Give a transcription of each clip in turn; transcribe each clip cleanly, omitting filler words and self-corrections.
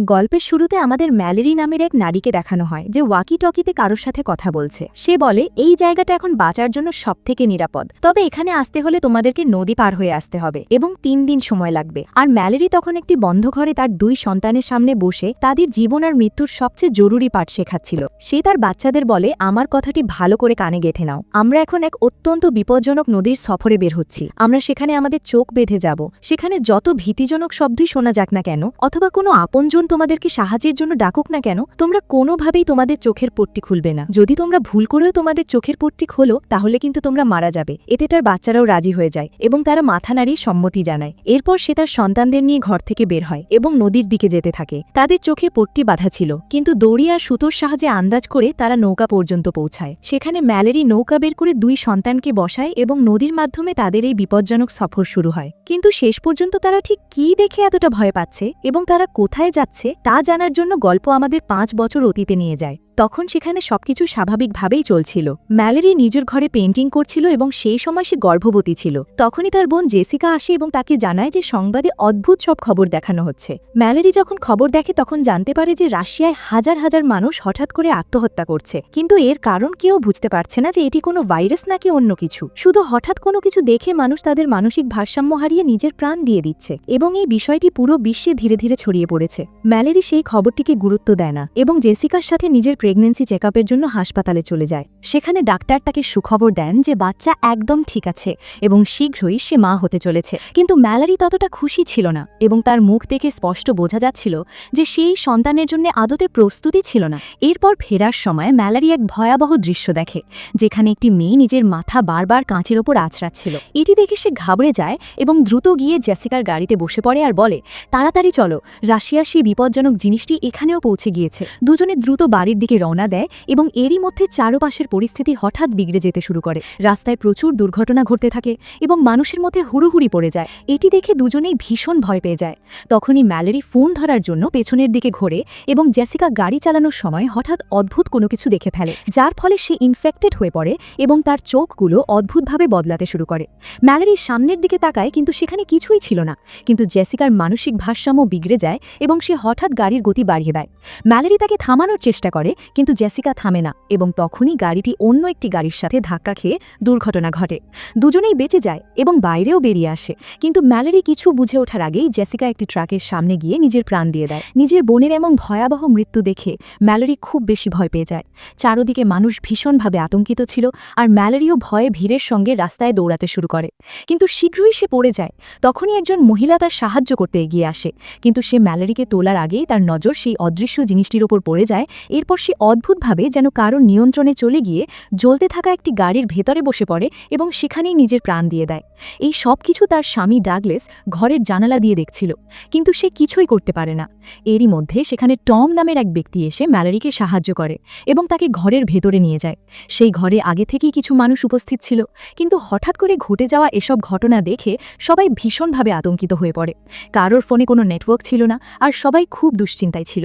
গল্পের শুরুতে আমাদের ম্যালেরি নামের এক নারীকে দেখানো হয় যে ওয়াকি টকিতে কারোর সাথে কথা বলছে। সে বলে এই জায়গাটা এখন বাঁচার জন্য সবথেকে নিরাপদ, তবে এখানে আসতে হলে তোমাদেরকে নদী পার হয়ে আসতে হবে এবং 3 দিন সময় লাগবে। আর ম্যালেরি তখন একটি বন্ধ ঘরে তার 2 সন্তানের সামনে বসে তাদের জীবন আর মৃত্যুর সবচেয়ে জরুরি পাঠ শেখাচ্ছিল। সে তার বাচ্চাদের বলে, আমার কথাটি ভালো করে কানে গেঁথে নাও। আমরা এখন এক অত্যন্ত বিপজ্জনক নদীর সফরে বের হচ্ছি। আমরা সেখানে আমাদের চোখ বেঁধে যাব। সেখানে যত ভীতিজনক শব্দই শোনা যাক না কেন, অথবা কোনো আপনজন তোমাদেরকে সাহায্যের জন্য ডাকুক না কেন, তোমরা কোনোভাবেই তোমাদের চোখের পট্টি খুলবে না। যদি তোমরা ভুল করেও তোমাদের চোখের পট্টি খোলো, তাহলে কিন্তু তোমরা মারা যাবে। এতে তার বাচ্চারাও রাজি হয়ে যায় এবং তারা মাথা নাড়িয়ে সম্মতি জানায়। এরপর সে তার সন্তানদের নিয়ে ঘর থেকে বের হয় এবং নদীর দিকে যেতে থাকে। তাদের চোখে পট্টি বাঁধা ছিল, কিন্তু দড়ি আর সুতোর সাহায্যে আন্দাজ করে তারা নৌকা পর্যন্ত পৌঁছায়। সেখানে ম্যালেরি নৌকা বের করে 2 সন্তানকে বসায় এবং নদীর মাধ্যমে তাদের এই বিপজ্জনক সফর শুরু হয়। কিন্তু শেষ পর্যন্ত তারা ঠিক কী দেখে এতটা ভয় পাচ্ছে এবং তারা কোথায় যাচ্ছে তা জানার জন্য গল্প আমাদের 5 বছর অতীতে নিয়ে যায়। তখন সেখানে সবকিছু স্বাভাবিকভাবেই চলছিল। ম্যালেরি নিজের ঘরে পেন্টিং করছিল এবং সেই সময় সে গর্ভবতী ছিল। তখনই তার বোন জেসিকা আসে এবং তাকে জানায় যে সংবাদে অদ্ভুত সব খবর দেখানো হচ্ছে। ম্যালেরি যখন খবর দেখে তখন জানতে পারে যে রাশিয়ায় হাজার হাজার মানুষ হঠাৎ করে আত্মহত্যা করছে, কিন্তু এর কারণ কেউ বুঝতে পারছে না যে এটি কোনো ভাইরাস নাকি অন্য কিছু। শুধু হঠাৎ কোনো কিছু দেখে মানুষ তাদের মানসিক ভারসাম্য হারিয়ে নিজের প্রাণ দিয়ে দিচ্ছে এবং এই বিষয়টি পুরো বিশ্বে ধীরে ধীরে ছড়িয়ে পড়েছে। ম্যালেরি সেই খবরটিকে গুরুত্ব দেয় না এবং জেসিকার সাথে নিজের প্রেগন্যান্সি চেকআপের জন্য হাসপাতালে চলে যায়। সেখানে ডাক্তার তাকে সুখবর দেন যে বাচ্চা একদম ঠিক আছে এবং শীঘ্রই সে মা হতে চলেছে। কিন্তু ম্যালেরি ততটা খুশি ছিল না এবং তার মুখ দেখে স্পষ্ট বোঝা যাচ্ছিল যে সেই সন্তানের জন্য আদতে প্রস্তুতি ছিল না। এরপর ফেরার সময় ম্যালেরি এক ভয়াবহ দৃশ্য দেখে, যেখানে একটি মেয়ে নিজের মাথা বারবার কাঁচের ওপর আছড়াচ্ছিল। এটি দেখে সে ঘাবড়ে যায় এবং দ্রুত গিয়ে জেসিকার গাড়িতে বসে পড়ে আর বলে, তাড়াতাড়ি চলো, রাশিয়ার সেই বিপজ্জনক জিনিসটি এখানেও পৌঁছে গিয়েছে। দুজনে দ্রুত বাড়ির দিকে রওনা দেয় এবং এরই মধ্যে চারপাশের পরিস্থিতি হঠাৎ বিগড়ে যেতে শুরু করে। রাস্তায় প্রচুর দুর্ঘটনা ঘটতে থাকে এবং মানুষের মধ্যে হুড়োহুড়ি পড়ে যায়। এটি দেখে দুজনেই ভীষণ ভয় পেয়ে যায়। তখনই ম্যালেরি ফোন ধরার জন্য পেছনের দিকে ঘোরে এবং জেসিকা গাড়ি চালানোর সময় হঠাৎ অদ্ভুত কোনো কিছু দেখে ফেলে, যার ফলে সে ইনফেক্টেড হয়ে পড়ে এবং তার চোখগুলো অদ্ভুতভাবে বদলাতে শুরু করে। ম্যালেরি সামনের দিকে তাকায়, কিন্তু সেখানে কিছুই ছিল না। কিন্তু জেসিকার মানসিক ভারসাম্য বিগড়ে যায় এবং সে হঠাৎ গাড়ির গতি বাড়িয়ে দেয়। ম্যালেরি তাকে থামানোর চেষ্টা করে, কিন্তু জেসিকা থামে না এবং তখনই গাড়িটি অন্য একটি গাড়ির সাথে ধাক্কা খেয়ে দুর্ঘটনা ঘটে। দুজনেই বেঁচে যায় এবং বাইরেও বেরিয়ে আসে। কিন্তু ম্যালেরি কিছু বুঝে ওঠার আগেই জেসিকা একটি ট্রাকের সামনে গিয়ে নিজের প্রাণ দিয়ে দেয়। নিজের বোনের এমন ভয়াবহ মৃত্যু দেখে ম্যালেরি খুব বেশি ভয় পেয়ে যায়। চারদিকে মানুষ ভীষণভাবে আতঙ্কিত ছিল আর ম্যালেরিও ভয়ে ভিড়ের সঙ্গে রাস্তায় দৌড়াতে শুরু করে। কিন্তু শীঘ্রই সে পড়ে যায়। তখনই একজন মহিলা তার সাহায্য করতে এগিয়ে আসে, কিন্তু সে ম্যালেরিকে তোলার আগেই তার নজর সেই অদৃশ্য জিনিসটির ওপর পড়ে যায়। এরপর সে অদ্ভুতভাবে যেন কারোর নিয়ন্ত্রণে চলে গিয়ে জ্বলতে থাকা একটি গাড়ির ভেতরে বসে পড়ে এবং সেখানেই নিজের প্রাণ দিয়ে দেয়। এই সব কিছু তার স্বামী ডাগলাস ঘরের জানালা দিয়ে দেখছিল, কিন্তু সে কিছুই করতে পারে না। এরই মধ্যে সেখানে টম নামের এক ব্যক্তি এসে ম্যালেরিকে সাহায্য করে এবং তাকে ঘরের ভেতরে নিয়ে যায়। সেই ঘরে আগে থেকেই কিছু মানুষ উপস্থিত ছিল, কিন্তু হঠাৎ করে ঘটে যাওয়া এসব ঘটনা দেখে সবাই ভীষণভাবে আতঙ্কিত হয়ে পড়ে। কারোর ফোনে কোনো নেটওয়ার্ক ছিল না আর সবাই খুব দুশ্চিন্তায় ছিল।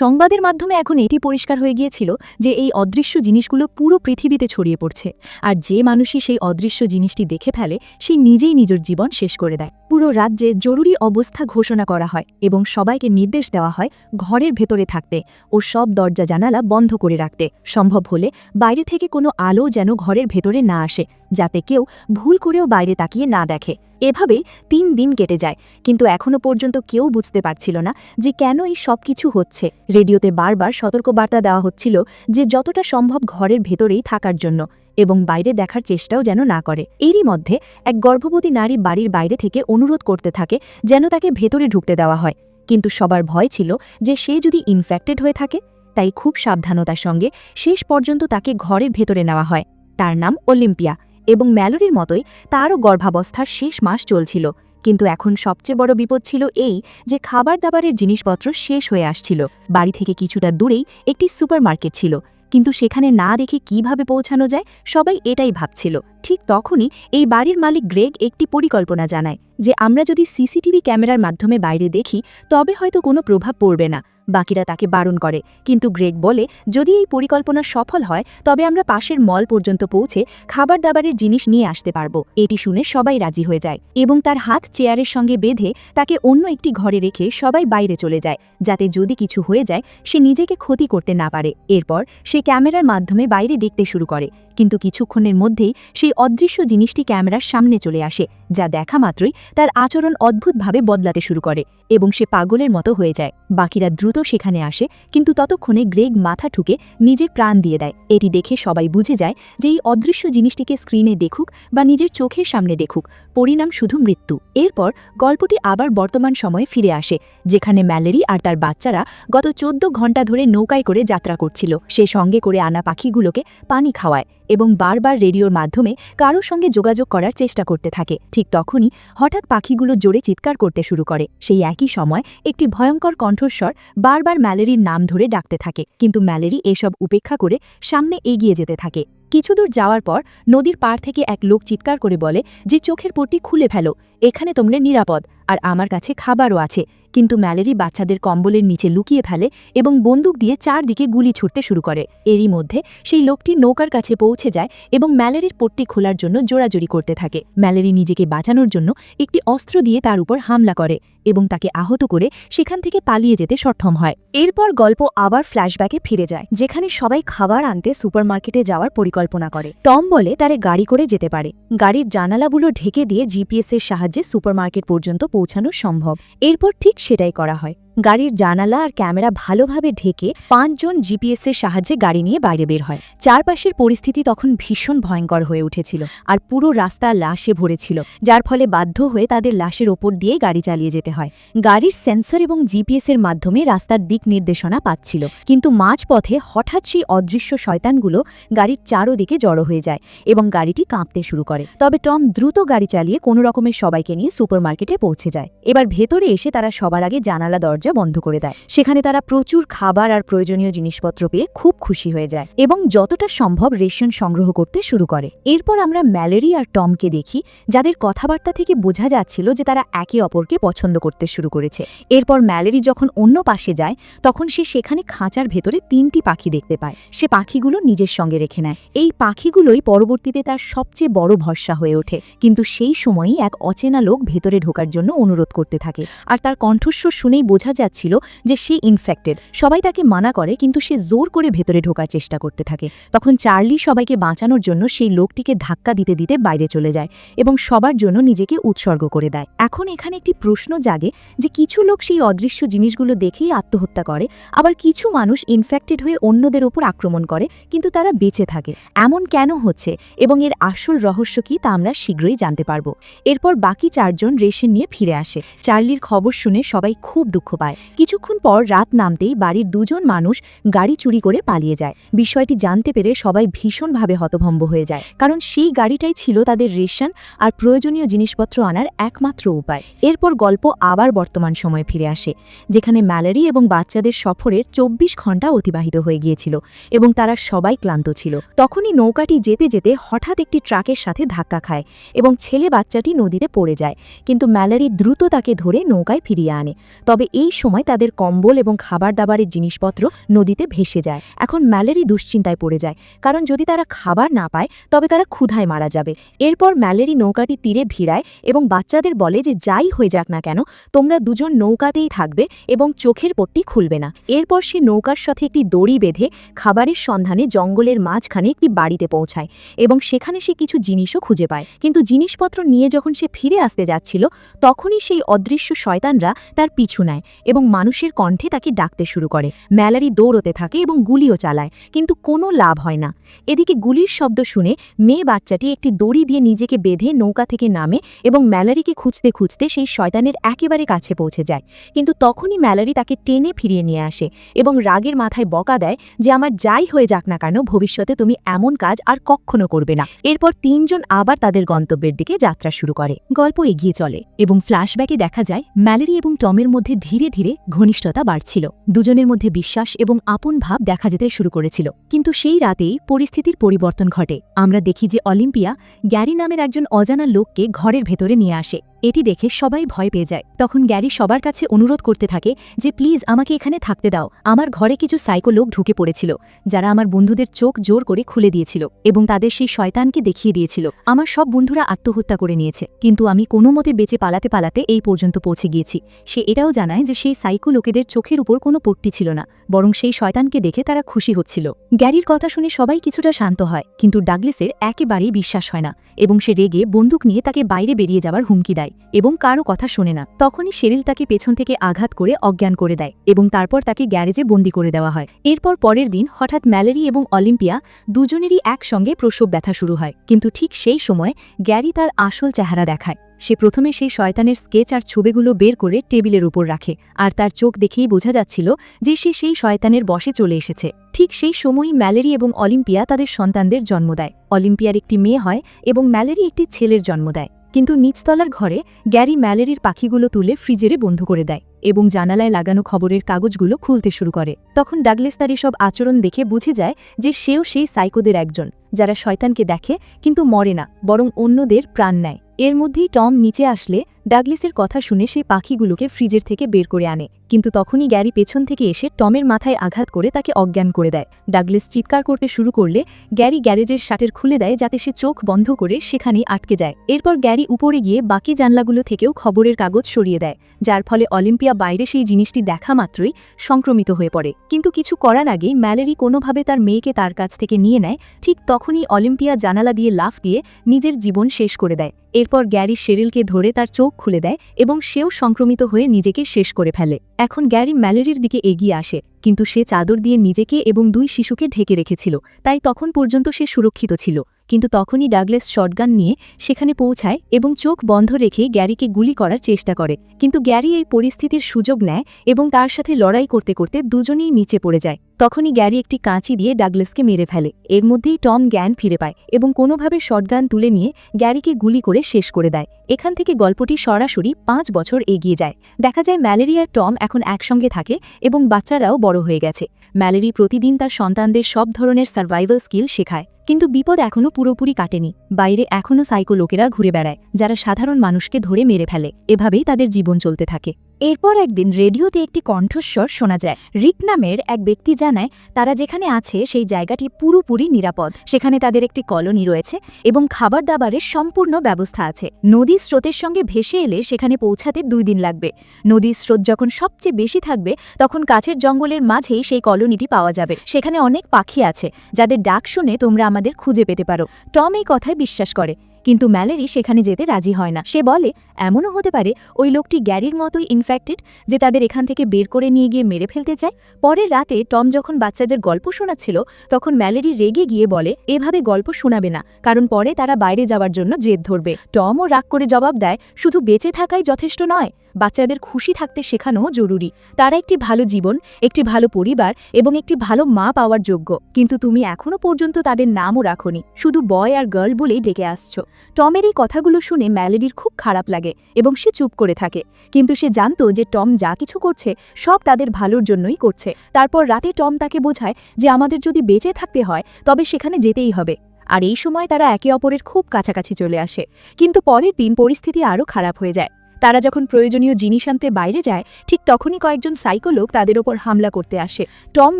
সংবাদের মাধ্যমে এখন এটি পরিষ্কার হয়ে গিয়েছিল যে এই অদৃশ্য জিনিসগুলো পুরো পৃথিবীতে ছড়িয়ে পড়ছে, আর যে মানুষই সেই অদৃশ্য জিনিসটি দেখে ফেলে সে নিজেই নিজের জীবন শেষ করে দেয়। পুরো রাজ্যে জরুরি অবস্থা ঘোষণা করা হয় এবং সবাইকে নির্দেশ দেওয়া হয় ঘরের ভেতরে থাকতে ও সব দরজা জানালা বন্ধ করে রাখতে। সম্ভব হলে বাইরে থেকে কোনো আলো যেন ঘরের ভেতরে না আসে, যাতে কেউ ভুল করেও বাইরে তাকিয়ে না দেখে। এভাবে 3 দিন কেটে যায়, কিন্তু এখনো পর্যন্ত কেউ বুঝতে পারছিল না যে কেন এই সব কিছু হচ্ছে। রেডিওতে বারবার সতর্কবার্তা দেওয়া হচ্ছিল যে যতটা সম্ভব ঘরের ভেতরেই থাকার জন্য এবং বাইরে দেখার চেষ্টাও যেন না করে। এরই মধ্যে এক গর্ভবতী নারী বাড়ির বাইরে থেকে অনুরোধ করতে থাকে যেন তাকে ভেতরে ঢুকতে দেওয়া হয়, কিন্তু সবার ভয় ছিল যে সে যদি ইনফেক্টেড হয়ে থাকে। তাই খুব সাবধানতার সঙ্গে শেষ পর্যন্ত তাকে ঘরের ভেতরে নেওয়া হয়। তার নাম অলিম্পিয়া এবং ম্যালেরির মতোই তারও গর্ভাবস্থার শেষ মাস চলছিল। কিন্তু এখন সবচেয়ে বড় বিপদ ছিল এই যে খাবার দাবারের জিনিসপত্র শেষ হয়ে আসছিল। বাড়ি থেকে কিছুটা দূরেই একটি সুপারমার্কেট ছিল, কিন্তু সেখানে না দেখে কিভাবে পৌঁছানো যায় সবাই এটাই ভাবছিল। ঠিক তখনই এই বাড়ির মালিক গ্রেগ একটি পরিকল্পনা জানায় যে আমরা যদি সিসিটিভি ক্যামেরার মাধ্যমে বাইরে দেখি তবে হয়তো কোনো প্রভাব পড়বে না। বাকিরা তাকে বারণ করে, কিন্তু গ্রেগ বলে যদি এই পরিকল্পনা সফল হয় তবে আমরা পাশের মল পর্যন্ত পৌঁছে খাবার দাবারের জিনিস নিয়ে আসতে পারবো। এটি শুনে সবাই রাজি হয়ে যায় এবং তার হাত চেয়ারের সঙ্গে বেঁধে তাকে অন্য একটি ঘরে রেখে সবাই বাইরে চলে যায়, যাতে যদি কিছু হয়ে যায় সে নিজেকে ক্ষতি করতে না পারে। এরপর সে ক্যামেরার মাধ্যমে বাইরে দেখতে শুরু করে, কিন্তু কিছুক্ষণের মধ্যেই সেই অদৃশ্য জিনিসটি ক্যামেরার সামনে চলে আসে, যা দেখা মাত্রই তার আচরণ অদ্ভুতভাবে বদলাতে শুরু করে এবং সে পাগলের মতো হয়ে যায়। বাকিরা দ্রুত সেখানে আসে, কিন্তু ততক্ষণে গ্রেগ মাথা ঠুকে নিজের প্রাণ দিয়ে দেয়। এটি দেখে সবাই বুঝে যায় যে এই অদৃশ্য জিনিসটিকে স্ক্রিনে দেখুক বা নিজের চোখের সামনে দেখুক, পরিণাম শুধু মৃত্যু। এরপর গল্পটি আবার বর্তমান সময়ে ফিরে আসে, যেখানে ম্যালেরি আর তার বাচ্চারা গত 14 ঘণ্টা ধরে নৌকায় করে যাত্রা করছিল। সে সঙ্গে করে আনা পাখিগুলোকে পানি খাওয়ায় এবং বারবার রেডিওর মাধ্যমে কারোর সঙ্গে যোগাযোগ করার চেষ্টা করতে থাকে। ঠিক তখনই হঠাৎ পাখিগুলো জোরে চিৎকার করতে শুরু করে। সেই একই সময় একটি ভয়ঙ্কর কণ্ঠস্বর বারবার ম্যালেরির নাম ধরে ডাকতে থাকে, কিন্তু ম্যালেরি এসব উপেক্ষা করে সামনে এগিয়ে যেতে থাকে। কিছুদূর যাওয়ার পর নদীর পাড় থেকে এক লোক চিৎকার করে বলে যে চোখের পট্টি খুলে ফেলো, এখানে তোমরা নিরাপদ আর আমার কাছে খাবারও আছে। কিন্তু ম্যালেরি বাচ্চাদের কম্বলের নিচে লুকিয়ে ফেলে এবং বন্দুক দিয়ে চারদিকে গুলি ছুটতে শুরু করে। এরই মধ্যে সেই লোকটি নৌকার কাছে পৌঁছে যায় এবং ম্যালেরির পট্টি খোলার জন্য জোরাজোরি করতে থাকে। ম্যালেরি নিজেকে বাঁচানোর জন্য একটি অস্ত্র দিয়ে তার উপর হামলা করে এবং তাকে আহত করে সেখান থেকে পালিয়ে যেতে সক্ষম হয়। এরপর গল্প আবার ফ্ল্যাশব্যাকে ফিরে যায়, যেখানে সবাই খাবার আনতে সুপারমার্কেটে যাওয়ার পরিকল্পনা করে। টম বলে তারে গাড়ি করে যেতে পারে। গাড়ির জানালাগুলো ঢেকে দিয়ে জিপিএসের সাহায্যে সুপারমার্কেট পর্যন্ত পৌঁছানো সম্ভব। এরপর ঠিক সেটাই করা হয়। গাড়ির জানালা আর ক্যামেরা ভালোভাবে ঢেকে 5 জন জিপিএসের সাহায্যে গাড়ি নিয়ে বাইরে বের হয়। চারপাশের পরিস্থিতি তখন ভীষণ ভয়ঙ্কর হয়ে উঠেছিল আর পুরো রাস্তা লাশে ভরেছিল, যার ফলে বাধ্য হয়ে তাদের লাশের ওপর দিয়ে গাড়ি চালিয়ে যেতে হয়। গাড়ির সেন্সর এবং জিপিএসের মাধ্যমে রাস্তার দিক নির্দেশনা পাচ্ছিল, কিন্তু মাঝপথে হঠাৎ সেই অদৃশ্য শয়তানগুলো গাড়ির চারোদিকে জড়ো হয়ে যায় এবং গাড়িটি কাঁপতে শুরু করে। তবে টম দ্রুত গাড়ি চালিয়ে কোনো রকমের সবাইকে নিয়ে সুপারমার্কেটে পৌঁছে যায়। এবার ভেতরে এসে তারা সবার আগে জানালা দরজা বন্ধ করে দেয়। সেখানে তারা প্রচুর খাবার আর প্রয়োজনীয় জিনিসপত্র পেয়ে খুব খুশি হয়ে যায় এবং যতটা সম্ভব রেশন সংগ্রহ করতে শুরু করে। এরপর আমরা ম্যালেরি আর টমকে দেখি, যাদের কথাবার্তা থেকে বোঝা যাচ্ছিল যে তারা একে অপরকে পছন্দ করতে শুরু করেছে। এরপর ম্যালেরি যখন অন্য পাশে যায় তখন সে সেখানে খাঁচার ভেতরে 3টি পাখি দেখতে পায়। সে পাখিগুলো নিজের সঙ্গে রেখে নেয়। এই পাখিগুলোই পরবর্তীতে তার সবচেয়ে বড় ভরসা হয়ে ওঠে, কিন্তু সেই সময়ই এক অচেনা লোক ভেতরে ঢোকার জন্য অনুরোধ করতে থাকে আর তার কণ্ঠস্বর শুনেই বোঝা যাচ্ছিল যে সে ইনফেক্টেড। সবাই তাকে মানা করে, কিন্তু সে জোর করে ভেতরে ঢোকার চেষ্টা করতে থাকে। তখন চার্লি সবাইকে বাঁচানোর জন্য সেই লোকটিকে ধাক্কা দিতে দিতে বাইরে চলে যায় এবং সবার জন্য নিজেকে উৎসর্গ করে দেয়। এখন এখানে একটি প্রশ্ন জাগে যে কিছু লোক সেই অদৃশ্য জিনিসগুলো দেখেই আত্মহত্যা করে, আবার কিছু মানুষ ইনফেক্টেড হয়ে অন্যদের ওপর আক্রমণ করে কিন্তু তারা বেঁচে থাকে। এমন কেন হচ্ছে এবং এর আসল রহস্য কি তা আমরা শীঘ্রই জানতে পারব। এরপর বাকি 4 জন রেশন নিয়ে ফিরে আসে। চার্লির খবর শুনে সবাই খুব দুঃখ পায়। কিছুক্ষণ পর রাত নামতেই বাড়ির 2 জন মানুষ গাড়ি চুরি করে পালিয়ে যায়। বিষয়টি জানতে পেরে সবাই ভীষণভাবে হতভম্ব হয়ে যায়, কারণ সেই গাড়িটাই ছিল তাদের রেশন আর প্রয়োজনীয় জিনিসপত্র আনার একমাত্র উপায়। এরপর গল্প আবার বর্তমান সময়ে ফিরে আসে, যেখানে ম্যালেরি এবং বাচ্চাদের সফরের 24 ঘণ্টা অতিবাহিত হয়ে গিয়েছিল এবং তারা সবাই ক্লান্ত ছিল। তখনই নৌকাটি যেতে যেতে হঠাৎ একটি ট্রাকের সাথে ধাক্কা খায় এবং ছেলে বাচ্চাটি নদীতে পড়ে যায়, কিন্তু ম্যালেরি দ্রুত তাকে ধরে নৌকায় ফিরিয়ে আনে। তবে এই সময় তাদের কম্বল এবং খাবার দাবারের জিনিসপত্র নদীতে ভেসে যায়। এখন ম্যালেরি দুশ্চিন্তায় পড়ে যায়, কারণ যদি তারা খাবার না পায় তবে তারা ক্ষুধায় মারা যাবে। এরপর ম্যালেরি নৌকাটি তীরে ভিড়ায় এবং বাচ্চাদের বলে যে যাই হয়ে যাক না কেন তোমরা 2 জন নৌকাতেই থাকবে এবং চোখের পট্টি খুলবে না। এরপর সে নৌকার সাথে একটি দড়ি বেঁধে খাবারের সন্ধানে জঙ্গলের মাঝখানে একটি বাড়িতে পৌঁছায় এবং সেখানে সে কিছু জিনিসও খুঁজে পায়। কিন্তু জিনিসপত্র নিয়ে যখন সে ফিরে আসতে যাচ্ছিল তখনই সেই অদৃশ্য শয়তানরা তার পিছু নেয় এবং মানুষের কণ্ঠে তাকে ডাকতে শুরু করে। ম্যালেরি দৌড়তে থাকে এবং গুলিও চালায়, কিন্তু কোনো লাভ হয় না। এদিকে গুলির শব্দ শুনে মেয়ে বাচ্চাটি একটি দড়ি দিয়ে নিজেকে বেঁধে নৌকা থেকে নামে এবং ম্যালেরিকে খুঁজতে খুঁজতে সেই শয়তানের একেবারে কাছে পৌঁছে যায়। কিন্তু তখনই ম্যালেরি তাকে টেনে ফিরিয়ে নিয়ে আসে এবং রাগের মাথায় বকা দেয় যে আমার যাই হয়ে যাক না কেন ভবিষ্যতে তুমি এমন কাজ আর কখনো করবে না। এরপর 3 জন আবার তাদের গন্তব্যের দিকে যাত্রা শুরু করে। গল্প এগিয়ে চলে এবং ফ্ল্যাশব্যাকে দেখা যায় ম্যালেরি এবং টমের মধ্যে ধীরে ধীরে ধীরে ঘনিষ্ঠতা বাড়ছিল। দুজনের মধ্যে বিশ্বাস এবং আপন ভাব দেখা যেতে শুরু করেছিল। কিন্তু সেই রাতেই পরিস্থিতির পরিবর্তন ঘটে। আমরা দেখি যে অলিম্পিয়া গ্যারি নামের একজন অজানা লোককে ঘরের ভেতরে নিয়ে আসে। এটি দেখে সবাই ভয় পেয়ে যায়। তখন গ্যারি সবার কাছে অনুরোধ করতে থাকে যে প্লিজ আমাকে এখানে থাকতে দাও, আমার ঘরে কিছু সাইকো লোক ঢুকে পড়েছিল যারা আমার বন্ধুদের চোখ জোর করে খুলে দিয়েছিল এবং তাদের সেই শয়তানকে দেখিয়ে দিয়েছিল। আমার সব বন্ধুরা আত্মহত্যা করে নিয়েছে, কিন্তু আমি কোনো মতে বেঁচে পালাতে পালাতে এই পর্যন্ত পৌঁছে গিয়েছি। সে এটাও জানায় যে সেই সাইকো লোকেদের চোখের উপর কোনো পট্টি ছিল না, বরং সেই শয়তানকে দেখে তারা খুশি হচ্ছিল। গ্যারির কথা শুনে সবাই কিছুটা শান্ত হয়, কিন্তু ডাগলাসের একেবারেই বিশ্বাস হয় না এবং সে রেগে বন্দুক নিয়ে তাকে বাইরে বেরিয়ে যাওয়ার হুমকি দেয় এবং কারও কথা শোনে না। তখনই শেরিল তাকে পেছন থেকে আঘাত করে অজ্ঞান করে দেয় এবং তারপর তাকে গ্যারেজে বন্দি করে দেওয়া হয়। এরপর পরের দিন হঠাৎ ম্যালেরি এবং অলিম্পিয়া দুজনেরই একসঙ্গে প্রসব ব্যথা শুরু হয়, কিন্তু ঠিক সেই সময় গ্যারি তার আসল চেহারা দেখায়। সে প্রথমে সেই শয়তানের স্কেচ আর ছবিগুলো বের করে টেবিলের উপর রাখে, আর তার চোখ দেখেই বোঝা যাচ্ছিল যে সে সেই শয়তানের বশে চলে এসেছে। ঠিক সেই সময়ই ম্যালেরি এবং অলিম্পিয়া তাদের সন্তানদের জন্ম দেয়। অলিম্পিয়ার একটি মেয়ে হয় এবং ম্যালেরি একটি ছেলের জন্ম দেয়। কিন্তু নিচতলার ঘরে গ্যারি ম্যালেরির পাখিগুলো তুলে ফ্রিজেরে বন্ধ করে দেয় এবং জানালায় লাগানো খবরের কাগজগুলো খুলতে শুরু করে। তখন ডাগলাস তার এসব আচরণ দেখে বুঝে যায় যে সেও সেই সাইকোদের একজন, যারা শয়তানকে দেখে কিন্তু মরে না, বরং অন্যদের প্রাণ নেয়। এর মধ্যেই টম নিচে আসলে ডাগলাসের কথা শুনে সেই পাখিগুলোকে ফ্রিজের থেকে বের করে আনে, কিন্তু তখনই গ্যারি পেছন থেকে এসে টমের মাথায় আঘাত করে তাকে অজ্ঞান করে দেয়। ডাগলাস চিৎকার করতে শুরু করলে গ্যারি গ্যারেজের শাটার খুলে দেয় যাতে সে চোখ বন্ধ করে সেখানেই আটকে যায়। এরপর গ্যারি উপরে গিয়ে বাকি জানলাগুলো থেকেও খবরের কাগজ সরিয়ে দেয়, যার ফলে অলিম্পিয়া বাইরে সেই জিনিসটি দেখা মাত্রই সংক্রমিত হয়ে পড়ে। কিন্তু কিছু করার আগেই ম্যালেরি কোনোভাবে তার মেয়েকে তার কাছ থেকে নিয়ে নেয়। ঠিক তখনই অলিম্পিয়া জানালা দিয়ে লাফ দিয়ে নিজের জীবন শেষ করে দেয়। এরপর গ্যারি শেরিলকে ধরে তার চোখ খুলে দেয় এবং সেও সংক্রমিত হয়ে নিজেকে শেষ করে ফেলে। এখন গ্যারি ম্যালেরির দিকে এগিয়ে আসে, কিন্তু সে চাদর দিয়ে নিজেকে এবং 2 শিশুকে ঢেকে রেখেছিল, তাই তখন পর্যন্ত সে সুরক্ষিত ছিল। কিন্তু তখনই ডাগলাস শটগান নিয়ে সেখানে পৌঁছায় এবং চোখ বন্ধ রেখে গ্যারিকে গুলি করার চেষ্টা করে। কিন্তু গ্যারি এই পরিস্থিতির সুযোগ নেয় এবং তার সাথে লড়াই করতে করতে দুজনেই নিচে পড়ে যায়। তখনই গ্যারি একটি কাঁচি দিয়ে ডাগলাসকে মেরে ফেলে। এর মধ্যেই টম জ্ঞান ফিরে পায় এবং কোনোভাবে শটগান তুলে নিয়ে গ্যারিকে গুলি করে শেষ করে দেয়। এখান থেকে গল্পটি সরাসরি 5 বছর এগিয়ে যায়। দেখা যায় ম্যালেরি আর টম এখন একসঙ্গে থাকে এবং বাচ্চারাও বড় হয়ে গেছে। ম্যালেরি প্রতিদিন তার সন্তানদের সব ধরনের সার্ভাইভাল স্কিল শেখায়, কিন্তু বিপদ এখনও পুরোপুরি কাটেনি। বাইরে এখনও সাইকো লোকেরা ঘুরে বেড়ায়, যারা সাধারণ মানুষকে ধরে মেরে ফেলে। এভাবেই তাদের জীবন চলতে থাকে। এরপর একদিন রেডিওতে একটি কণ্ঠস্বর শোনা যায়। রিক নামের এক ব্যক্তি জানায় তারা যেখানে আছে সেই জায়গাটি পুরোপুরি নিরাপদ। সেখানে তাদের একটি কলোনি রয়েছে এবং খাবার দাবারের সম্পূর্ণ ব্যবস্থা আছে। নদীর স্রোতের সঙ্গে ভেসে এলে সেখানে পৌঁছাতে 2 দিন লাগবে। নদীর স্রোত যখন সবচেয়ে বেশি থাকবে তখন কাছের জঙ্গলের মাঝেই সেই কলোনিটি পাওয়া যাবে। সেখানে অনেক পাখি আছে যাদের ডাক শুনে তোমরা আমাদের খুঁজে পেতে পারো। টম এই কথায় বিশ্বাস করে, কিন্তু ম্যালেরি সেখানে যেতে রাজি হয় না। সে বলে এমনও হতে পারে ওই লোকটি গ্যারির মতোই ইনফেক্টেড, যে তাদের এখান থেকে বের করে নিয়ে গিয়ে মেরে ফেলতে চায়। পরের রাতে টম যখন বাচ্চাদের গল্প শোনাচ্ছিল তখন ম্যালেরি রেগে গিয়ে বলে এভাবে গল্প শোনাবে না, কারণ পরে তারা বাইরে যাওয়ার জন্য জেদ ধরবে। টমও রাগ করে জবাব দেয় শুধু বেঁচে থাকাই যথেষ্ট নয়, বাচ্চাদের খুশি থাকতে শেখানোও জরুরি। তারা একটি ভালো জীবন, একটি ভালো পরিবার এবং একটি ভালো মা পাওয়ার যোগ্য, কিন্তু তুমি এখনও পর্যন্ত তাদের নামও রাখোনি, শুধু বয় আর গার্ল বলেই ডেকে আসছো। টমের এই কথাগুলো শুনে ম্যালেরির খুব খারাপ লাগে এবং সে চুপ করে থাকে, কিন্তু সে জানত যে টম যা কিছু করছে সব তাদের ভালোর জন্যই করছে। তারপর রাতে টম তাকে বোঝায় যে আমাদের যদি বেঁচে থাকতে হয় তবে সেখানে যেতেই হবে। আর এই সময় তারা একে অপরের খুব কাছাকাছি চলে আসে। কিন্তু পরের দিন পরিস্থিতি আরও খারাপ হয়ে যায়। তারা যখন প্রয়োজনীয় জিনিস আনতে বাইরে যায় ঠিক তখনই কয়েকজন সাইকো লোক তাদের ওপর হামলা করতে আসে। টম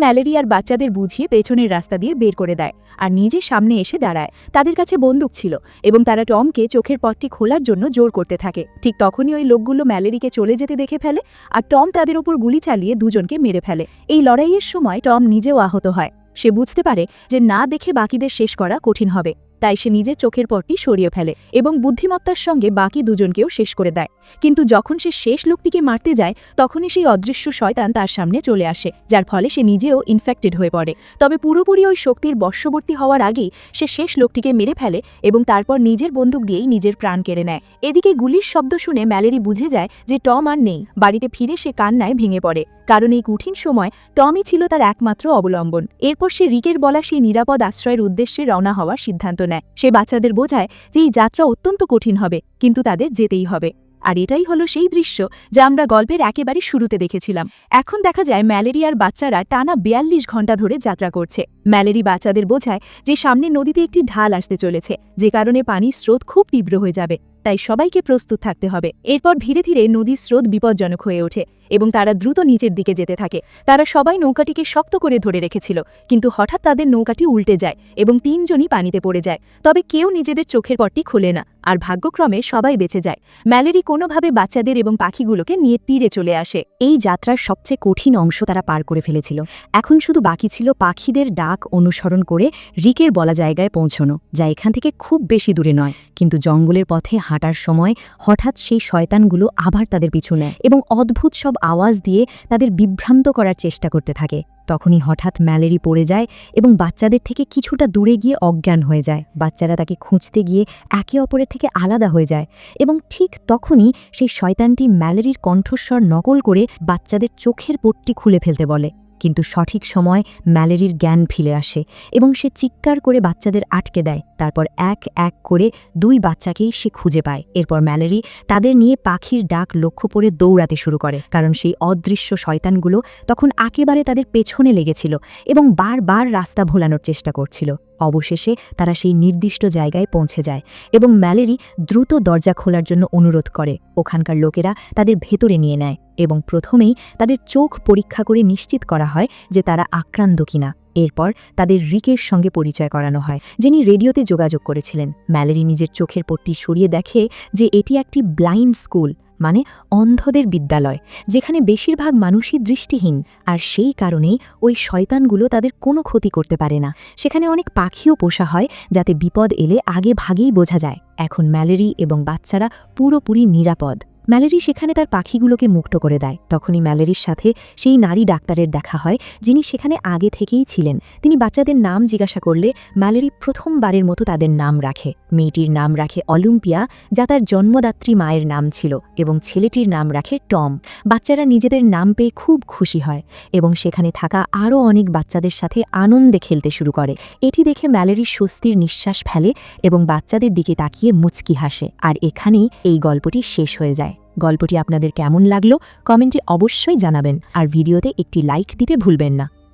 ম্যালেরি আর বাচ্চাদের বুঝিয়ে পেছনের রাস্তা দিয়ে বের করে দেয় আর নিজে সামনে এসে দাঁড়ায়। তাদের কাছে বন্দুক ছিল এবং তারা টমকে চোখের পট্টি খোলার জন্য জোর করতে থাকে। ঠিক তখনই ওই লোকগুলো ম্যালেরিকে চলে যেতে দেখে ফেলে আর টম তাদের ওপর গুলি চালিয়ে দুজনকে মেরে ফেলে। এই লড়াইয়ের সময় টম নিজেও আহত হয়। সে বুঝতে পারে যে না দেখে বাকিদের শেষ করা কঠিন হবে, তাই সে নিজের চোখের পট্টি সরিয়ে ফেলে এবং বুদ্ধিমত্তার সঙ্গে বাকি দুজনকেও শেষ করে দেয়। কিন্তু যখন সে শেষ লোকটিকে মারতে যায় তখনই সেই অদৃশ্য শয়তান তার সামনে চলে আসে, যার ফলে সে নিজেও ইনফেক্টেড হয়ে পড়ে। তবে পুরোপুরি ওই শক্তির বশবর্তী হওয়ার আগেই সে শেষ লোকটিকে মেরে ফেলে এবং তারপর নিজের বন্দুক দিয়েই নিজের প্রাণ কেড়ে নেয়। এদিকে গুলির শব্দ শুনে ম্যালেরি বুঝে যায় যে টম আর নেই। বাড়িতে ফিরে সে কান্নায় ভেঙে পড়ে, কারণ এই কঠিন সময় টমই ছিল তার একমাত্র অবলম্বন। এরপর সে রিকের বলা সেই নিরাপদ আশ্রয়ের উদ্দেশ্যে রওনা হওয়ার সিদ্ধান্ত নেয়। সে বাচ্চাদের বোঝায় যে এই যাত্রা অত্যন্ত কঠিন হবে, কিন্তু তাদের যেতেই হবে। আর এটাই হলো সেই দৃশ্য যা আমরা গল্পের একেবারে শুরুতে দেখেছিলাম। এখন দেখা যায় ম্যালেরিয়ার বাচ্চারা টানা ৪২ ঘন্টা ধরে যাত্রা করছে। ম্যালেরি বাচ্চাদের বোঝায় যে সামনে নদীতে একটি ঢাল আসতে চলেছে, যে কারণে পানির স্রোত খুব তীব্র হয়ে যাবে, তাই সবাইকে প্রস্তুত থাকতে হবে। এরপর ধীরে ধীরে নদীর স্রোত বিপজ্জনক হয়ে ওঠে এবং তারা দ্রুত নিচের দিকে যেতে থাকে। তারা সবাই নৌকাটিকে শক্ত করে ধরে রেখেছিল, কিন্তু হঠাৎ তাদের নৌকাটি উল্টে যায় এবং ৩ জনই পানিতে পড়ে যায়। তবে কেউ নিজেদের চোখের পট্টি খোলে না, আর ভাগ্যক্রমে সবাই বেঁচে যায়। ম্যালেরি কোনোভাবে বাচ্চাদের এবং পাখিগুলোকে নিয়ে তীরে চলে আসে। এই যাত্রার সবচেয়ে কঠিন অংশ তারা পার করে ফেলেছিল। এখন শুধু বাকি ছিল পাখিদের ডাক অনুসরণ করে রিকের বলা জায়গায় পৌঁছানো, যা এখান থেকে খুব বেশি দূরে নয়। কিন্তু জঙ্গলের পথে হাঁটার সময় হঠাৎ সেই শয়তানগুলো আবার তাদের পিছু নেয় এবং অদ্ভুত সব আওয়াজ দিয়ে তাদের বিভ্রান্ত করার চেষ্টা করতে থাকে। তখনই হঠাৎ ম্যালেরি পড়ে যায় এবং বাচ্চাদের থেকে কিছুটা দূরে গিয়ে অজ্ঞান হয়ে যায়। বাচ্চারা তাকে খুঁজতে গিয়ে একে অপরের থেকে আলাদা হয়ে যায় এবং ঠিক তখনই সেই শয়তানটি ম্যালেরির কণ্ঠস্বর নকল করে বাচ্চাদের চোখের পট্টি খুলে ফেলতে বলে। কিন্তু সঠিক সময় ম্যালেরির জ্ঞান ফিরে আসে এবং সে চিৎকার করে বাচ্চাদের আটকে দেয়। তারপর এক এক করে 2 বাচ্চাকেই সে খুঁজে পায়। এরপর ম্যালেরি তাদের নিয়ে পাখির ডাক লক্ষ্য করে দৌড়াতে শুরু করে, কারণ সেই অদৃশ্য শয়তানগুলো তখন একেবারে তাদের পেছনে লেগেছিল এবং বারবার রাস্তা ভোলানোর চেষ্টা করছিল। অবশেষে তারা সেই নির্দিষ্ট জায়গায় পৌঁছে যায় এবং ম্যালেরি দ্রুত দরজা খোলার জন্য অনুরোধ করে। ওখানকার লোকেরা তাদের ভেতরে নিয়ে নেয় এবং প্রথমেই তাদের চোখ পরীক্ষা করে নিশ্চিত করা হয় যে তারা আক্রান্ত কিনা। এরপর তাদের রিকের সঙ্গে পরিচয় করানো হয়, যিনি রেডিওতে যোগাযোগ করেছিলেন। ম্যালেরি নিজের চোখের পট্টি সরিয়ে দেখে যে এটি একটি ব্লাইন্ড স্কুল, মানে অন্ধদের বিদ্যালয়, যেখানে বেশিরভাগ মানুষই দৃষ্টিহীন। আর সেই কারণেই ওই শয়তানগুলো তাদের কোনো ক্ষতি করতে পারে না। সেখানে অনেক পাখিও পোষা হয়, যাতে বিপদ এলে আগে ভাগেই বোঝা যায়। এখন ম্যালেরি এবং বাচ্চারা পুরোপুরি নিরাপদ। ম্যালেরি সেখানে তার পাখিগুলোকে মুক্ত করে দেয়। তখনই ম্যালেরির সাথে সেই নারী ডাক্তারের দেখা হয়, যিনি সেখানে আগে থেকেই ছিলেন। তিনি বাচ্চাদের নাম জিজ্ঞাসা করলে ম্যালেরি প্রথমবারের মতো তাদের নাম রাখে। মেয়েটির নাম রাখে অলিম্পিয়া, যা তার জন্মদাত্রী মায়ের নাম ছিল, এবং ছেলেটির নাম রাখে টম। বাচ্চারা নিজেদের নাম পেয়ে খুব খুশি হয় এবং সেখানে থাকা আরও অনেক বাচ্চাদের সাথে আনন্দে খেলতে শুরু করে। এটি দেখে ম্যালেরি স্বস্তির নিঃশ্বাস ফেলে এবং বাচ্চাদের দিকে তাকিয়ে মুচকি হাসে। আর এখানেই এই গল্পটি শেষ হয়ে যায়। গল্পটি আপনাদের কেমন লাগলো কমেন্টে অবশ্যই জানাবেন, আর ভিডিওতে একটি লাইক দিতে ভুলবেন না।